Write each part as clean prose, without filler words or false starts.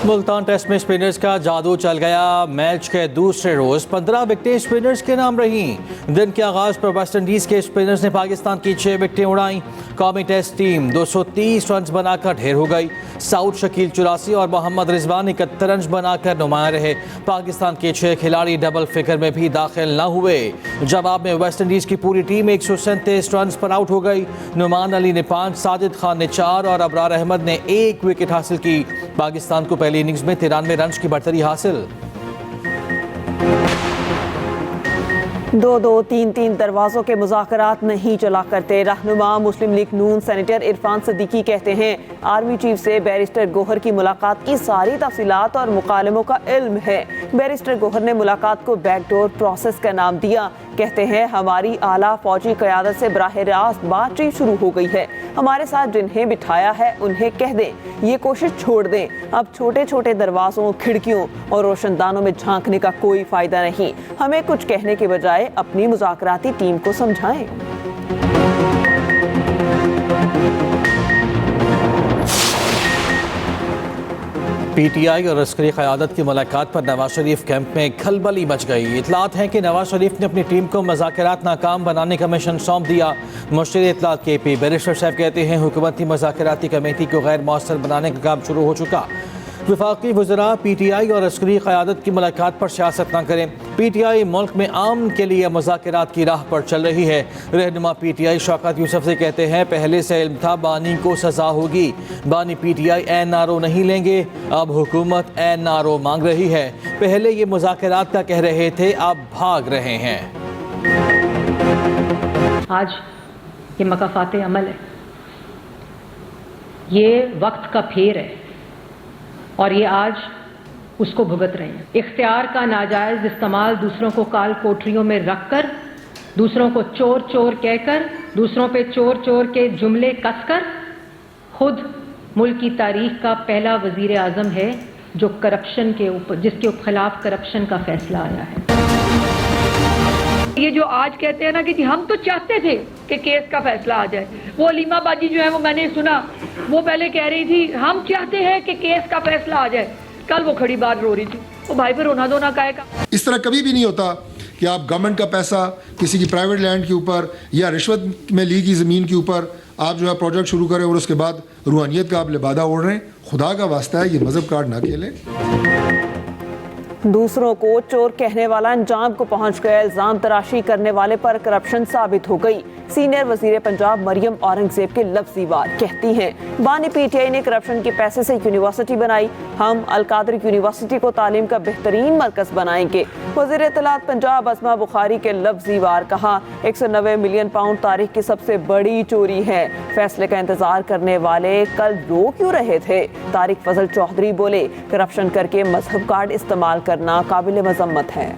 Multan test में spinners का जादू चल गया। मैच के दूसरे रोज 15 विकेटें स्पिनर्स के नाम रही। दिन के आगाज पर वेस्ट इंडीज के स्पिनर्स ने पाकिस्तान की 6 विकेटें उड़ाई। कौमी टेस्ट टीम 230 रन बनाकर ढेर हो गई। साउद शकील 84 और मोहम्मद रिजवान 71 रन बनाकर नुमाया रहे। पाकिस्तान के 6 खिलाड़ी डबल फिगर में भी दाखिल न हुए। जवाब में वेस्ट इंडीज की पूरी टीम 137 रन पर आउट हो गई। नुमान अली ने 5, साजिद खान ने 4 और अबरार अहमद ने 1 विकेट हासिल की। पाकिस्तान को पहली इनिंग्स में 93 रन की बढ़तरी हासिल। 2-2, 3-3 दरवाज़ों के मुज़ाकरात नहीं चला करते। रहनुमा मुस्लिम लीग नून सेनेटर इरफान सिद्दीकी कहते हैं आर्मी चीफ से बैरिस्टर गौहर की मुलाकात की सारी तफसीलात और मुकालमों का इल्म है। बैरिस्टर गौहर ने मुलाकात को बैकडोर प्रोसेस का नाम दिया। कहते हैं हमारी आला फौजी क़यादत से बराह रास्त बातचीत शुरू हो गई है। हमारे साथ जिन्हें बिठाया है उन्हें कह दें ये कोशिश छोड़ दें। अब छोटे छोटे दरवाज़ों, खिड़कियों और रोशनदानों में झांकने का कोई फ़ायदा नहीं। हमें कुछ कहने के बजाय अपनी मुज़ाकराती टीम को समझाएं। पीटीआई और अस्करी क़यादत की मुलाकात पर नवाज शरीफ कैंप में खलबली मच गई। इतलात है कि नवाज शरीफ ने अपनी टीम को मुज़ाकरात नाकाम बनाने का मिशन सौंप दिया। मुश्तिर इतलात KP बैरिस्टर साहब कहते हैं हुकूमती मुज़ाकराती कमेटी को गैर मौसर बनाने का काम शुरू हो चुका। वफाकी वज़रा पीटीआई और अस्करी क़यादत की मुलाकात पर सियासत न करें। पीटीआई मुल्क में आम के लिए मुज़ाकरात की राह पर चल रही है। रहनुमा पीटीआई शौकत यूसुफ से कहते हैं पहले से इल्म था बानी को सज़ा होगी। बानी पीटीआई NRO नहीं लेंगे, अब हुकूमत NRO मांग रही है। पहले ये मुज़ाकरात का कह रहे थे, अब भाग रहे हैं। आज ये मकाफ़ाते अमल है, ये वक्त का फेर है और ये आज उसको भुगत रहे हैं। इख्तियार का नाजायज़ इस्तेमाल, दूसरों को काल कोठरियों में रखकर, दूसरों को चोर चोर कहकर, दूसरों पे चोर चोर के जुमले कसकर, खुद मुल्क की तारीख का पहला वज़ीर आज़म है जो करप्शन के ऊपर, जिसके खिलाफ करप्शन का फैसला आया है। ये जो आज कहते हैं ना कि जी हम तो चाहते थे कि केस का फैसला आ जाए, वो अलीमा बाजी जो है वो मैंने सुना, वो पहले कह रही थी हम चाहते हैं कि केस का फैसला आ जाए। कल वो खड़ी बात रो रही थी, वो भाई पे रोना धोना काहे का। इस तरह कभी भी नहीं होता कि आप गवर्नमेंट का पैसा किसी की प्राइवेट लैंड के ऊपर या रिश्वत में ली की ज़मीन के ऊपर आप जो है प्रोजेक्ट शुरू करें और उसके बाद रूहानियत का आप लिबादा ओढ़ रहे हैं। खुदा का वास्ता है ये मजहब कार्ड ना खेलें। दूसरों को चोर कहने वाला अंजाम को पहुंच गया। इल्जाम तराशी करने वाले पर करप्शन साबित हो गई। सीनियर वजीर पंजाब मरियम औरंगजेब के लफ्जी बात कहती हैं बानी पीटीआई ने करप्शन के पैसे से यूनिवर्सिटी बनाई, हम अलकादर यूनिवर्सिटी को तालीम का बेहतरीन मरकज बनाएंगे। वजीर इत्तलात पंजाब अस्मा बुखारी के लफ्जी वार कहा 190 मिलियन पाउंड तारीख की सबसे बड़ी चोरी है। फैसले का इंतजार करने वाले कल रो क्यों रहे थे? तारिक फजल चौधरी बोले करप्शन करके मजहब कार्ड इस्तेमाल करना काबिल मजम्मत है।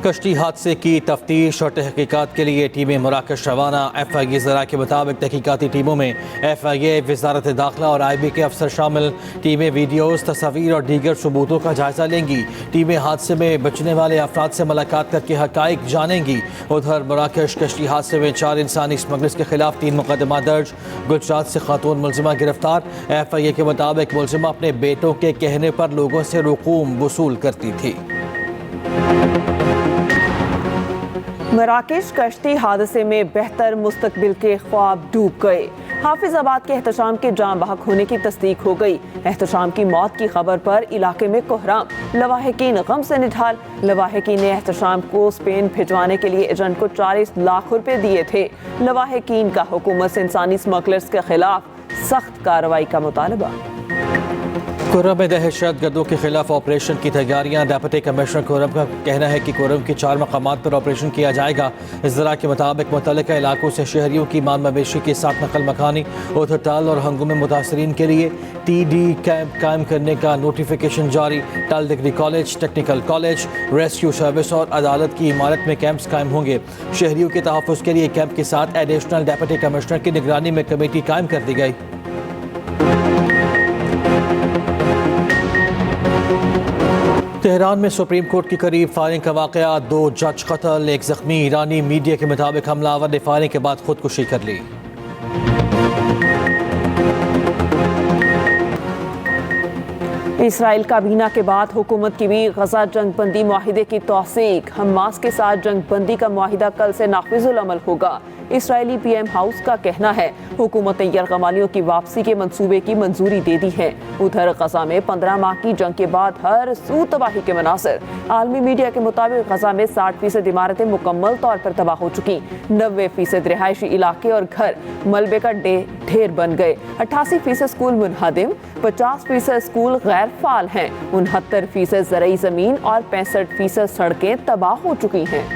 कश्ती हादसे की तफ्तीश और तहकीकात के लिए टीमें मराकश रवाना। FIA ज़रा के मुताबिक तहकीकाती टीमों में FIA, वज़ारत दाखिला और IB के अफसर शामिल। टीमें वीडियोज़, तस्वीर और दीगर सबूतों का जायज़ा लेंगी। टीमें हादसे में बचने वाले अफराद से मुलाकात करके हक़ाइक़ जानेंगी। उधर मराकश कश्ती हादसे में 4 इंसानी स्मगलर्स के खिलाफ 3 मुकदमा दर्ज। गुजरात से खातून मुलजिमा गिरफ्तार। FIA के मुताबिक मुलजिमा अपने बेटों के कहने पर लोगों से रकूम वसूल करती थी। मराकेश कश्ती हादसे में बेहतर मुस्तकबिल के ख्वाब डूब गए। हाफिजाबाद के एहतशाम के जाम बहक होने की तस्दीक हो गई। एहतशाम की मौत की खबर पर इलाके में कोहराम। लवाहिकीन गम से निढाल। लवाहिकीन ने एहतशाम को स्पेन भिजवाने के लिए एजेंट को 40 लाख रुपए दिए थे। लवाहिकीन का हुकूमत से इंसानी स्मगलर्स के खिलाफ सख्त कार्रवाई का मुतालबा। कोरम में दहशत गर्दों के खिलाफ ऑपरेशन की तैयारियां। डिप्टी कमिश्नर कोरम का कहना है कि कोरम के 4 मकामात पर ऑपरेशन किया जाएगा। ज़रा के मुताबिक मुतल्लिका इलाकों से शहरियों की माल मवेशी के साथ नकल मकानी। उधर टाल और हंगू में मुतासरीन के लिए TD कैंप कायम करने का नोटिफिकेशन जारी। टाल degree college, technical college, rescue service और अदालत की इमारत में कैंप्स कायम होंगे। शहरियों के तहफ़्फ़ुज़ के लिए कैंप के साथ एडिशनल डिप्टी कमिश्नर की निगरानी में कमेटी कायम कर दी गई। तेहरान में सुप्रीम कोर्ट के करीब फायरिंग का वाक़या। 2 जज कत्ल, 1 ज़ख्मी। ईरानी मीडिया के मुताबिक हमलावर ने फायरिंग के बाद खुदकुशी कर ली। इसराइल काबीना के बाद हुकूमत की भी गजा जंग बंदी मुआहिदे की तौसीक। हमास के साथ जंग बंदी का मुआहिदा कल से नाफिजुल अमल होगा। इसराइली पीएम हाउस का कहना है हुकूमत ने यरगमालियों की वापसी के मंसूबे की मंजूरी दे दी है। उधर गजा में 15 माह की जंग के बाद हर सू तबाही के मनासिर। आलमी मीडिया के मुताबिक गजा में 60% इमारतें मुकम्मल तौर पर तबाह हो चुकी। 90% रिहायशी इलाके और घर मलबे का ढेर बन गए। 88% स्कूल मुनहदिम, 50% स्कूल गैर फाल हैं। 69% ज़रई ज़मीन और 65% सड़कें तबाह हो चुकी हैं।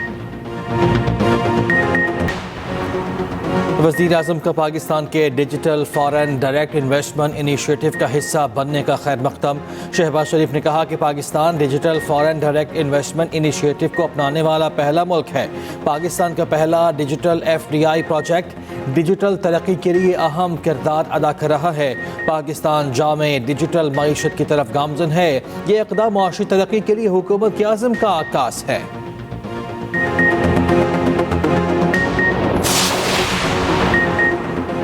वज़ीर आज़म का पाकिस्तान के digital foreign direct investment initiative का हिस्सा बनने का खैर मकदम। शहबाज शरीफ ने कहा कि Pakistan digital foreign direct investment initiative को अपनाने वाला पहला मुल्क है। पाकिस्तान का पहला डिजिटल FDI प्रोजेक्ट डिजिटल तरक्की के लिए अहम किरदार अदा कर रहा है। पाकिस्तान जामे डिजिटल मईशत की तरफ गामज़न है। ये इक़दाम मुआशी तरक्की के लिए हुकूमत के आज़म का आकाश है।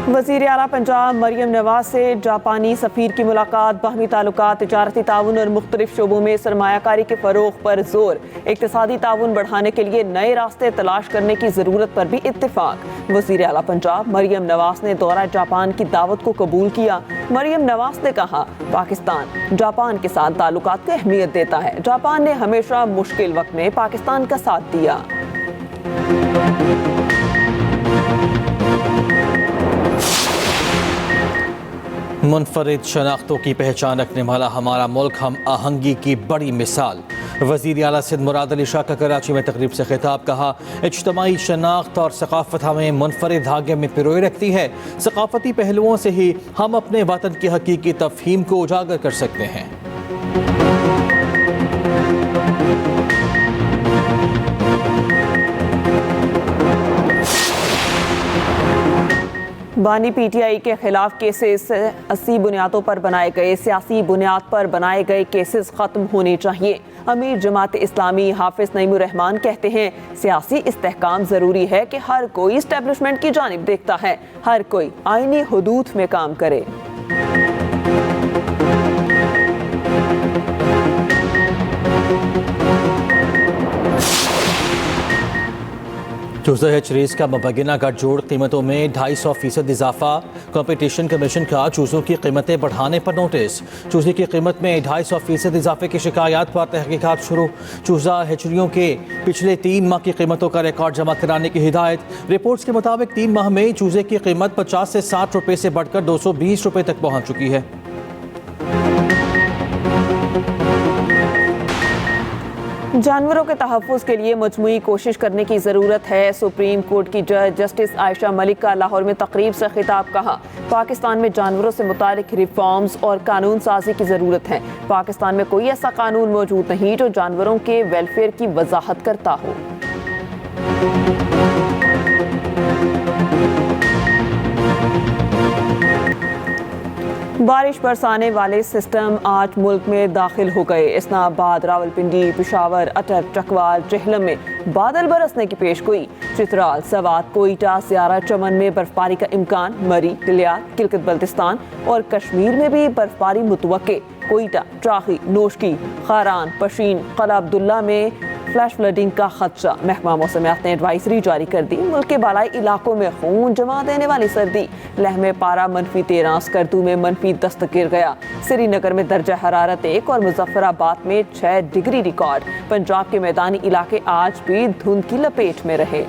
वज़ीर आला पंजाब मरियम नवाज से जापानी सफ़ीर की मुलाकात। बाहमी ताल्लुकात, तिजारती ताउन और मुख्तलिफ शोबों में सरमायाकारी के फ़रोग़ पर जोर। इक़्तिसादी ताउन बढ़ाने के लिए नए रास्ते तलाश करने की ज़रूरत पर भी इत्तिफ़ाक़। वज़ीर आला पंजाब मरियम नवाज ने दौरा जापान की दावत को कबूल किया। मरियम नवाज ने कहा पाकिस्तान जापान के साथ ताल्लुकात को अहमियत देता है। जापान ने हमेशा मुश्किल वक्त में पाकिस्तान का साथ दिया। मुनफरिद शनाख्तों की पहचान रखने वाला हमारा मुल्क हम आहंगी की बड़ी मिसाल। वज़ीर आला सिंध मुराद अली शाह का कराची में तकरीब से खिताब। कहा इज्तमाई शनाख्त और सकाफ़त हमें मुनफरिद धागे में पिरोए रखती है। सकाफ़ती पहलुओं से ही हम अपने वतन की हकीकी तफ़हीम को उजागर कर सकते हैं। बानी PTI के खिलाफ केसेस 80 बुनियादों पर बनाए गए, सियासी बुनियाद पर बनाए गए केसेस ख़त्म होने चाहिए। अमीर जमात इस्लामी हाफिज नईमुर रहमान कहते हैं सियासी इस्तेहकाम ज़रूरी है कि हर कोई इस्टेब्लिशमेंट की जानिब देखता है, हर कोई आईनी हुदूद में काम करे। चूज़ा हैचरीज का मुबैना गठजोड़ कीमतों में 250% इजाफा। कंपटीशन कमीशन का चूज़ों की कीमतें बढ़ाने पर नोटिस। चूज़े की कीमत में 250% इजाफे की शिकायत पर तहकीकात शुरू। चूज़ा हैचरियों के पिछले 3 माह की कीमतों का रिकॉर्ड जमा कराने की हिदायत। रिपोर्ट्स के मुताबिक 3 माह में चूज़े की कीमत 50 से 60 रुपये से बढ़कर 220 रुपये तक पहुँच चुकी है। जानवरों के तहफ़्फ़ुज़ के लिए मजमूई कोशिश करने की ज़रूरत है। सुप्रीम कोर्ट की जज जस्टिस आयशा मलिक का लाहौर में तकरीब से खिताब। कहा पाकिस्तान में जानवरों से मुतालिक रिफॉर्म्स और कानून साजी की ज़रूरत है। पाकिस्तान में कोई ऐसा कानून मौजूद नहीं जो जानवरों के वेलफेयर की वजाहत करता हो। बारिश बरसाने वाले सिस्टम आज मुल्क में दाखिल हो गए। इस्लामाबाद, रावलपिंडी, पिशावर, अटक, चकवाल, चहलम में बादल बरसने की पेशगोई। चित्राल, सवात, कोयटा, सियारा, चमन में बर्फबारी का इम्कान। मरी, किलियात, किलकत बल्तिस्तान और कश्मीर में भी बर्फबारी मुतवक्के। कोयटा, ट्राही, नोशकी, खारान, पशीन, कला अब्दुल्ला में फ्लैश फ्लडिंग का खदशा। महकमा मौसमियात ने एडवाइजरी जारी कर दी। मुल्क के बालाई इलाकों में खून जमा देने वाली सर्दी। लह में पारा -13, स्कर्दू में -10 गिर गया। श्रीनगर में दर्जा हरारत 1 और मुजफ्फराबाद में 6 डिग्री रिकॉर्ड। पंजाब के मैदानी इलाके आज भी धुंध की लपेट में रहे।